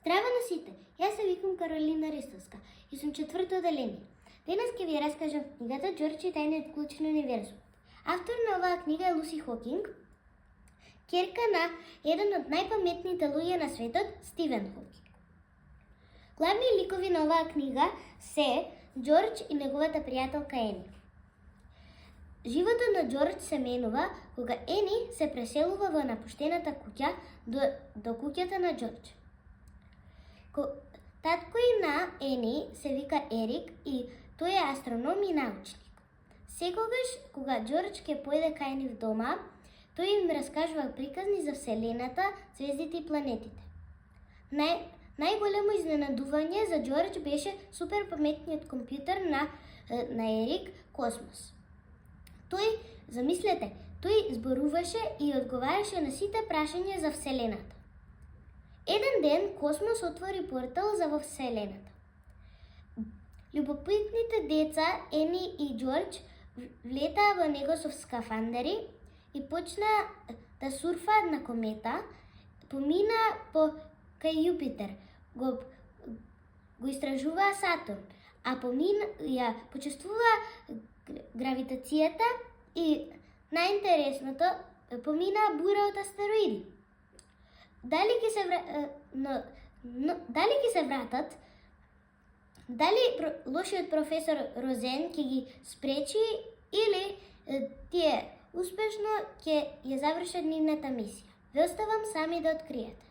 Здраво на сите, јас се викам Каролина Ристовска и сум четврто одделение. Денес ќе ви раскажам книгата Џорџ и тајниот клуч на универзумот. Автор на оваа книга е Луси Хокинг, ќерка на еден од најпаметните луѓе на светот, Стивен Хокинг. Главни ликови на оваа книга се Џорџ и неговата пријателка Ени. Животот на Џорџ се менува кога Ени се преселува во напуштената куќа до куќата на Џорџ. Таткој на Ени се вика Ерик и тој е астроном и научник. Секогаш кога Џорџ ќе појде кај нив дома, тој им раскажува приказни за Вселената, звездите и планетите. Најголемо изненадување за Џорџ беше суперпаметниот компјутер на Ерик, Космос. Замислете, тој зборуваше и одговараше на сите прашања за Вселената. Еден ден Космос отвори портал за во Вселената. Љубопитните деца Ени и Џорџ влетаа во него со скафандери и почнаа да сурфаат на комета, поминаа по кај Јупитер, го истражуваа Сатурн, а ја почувствуваа гравитацијата и најинтересното, поминаа бура од астероиди. Дали ќе се вратат? Дали лошиот професор Розен ќе ги спречи или тие успешно ќе ја завршат нивната мисија? Ве оставам сами да откриете.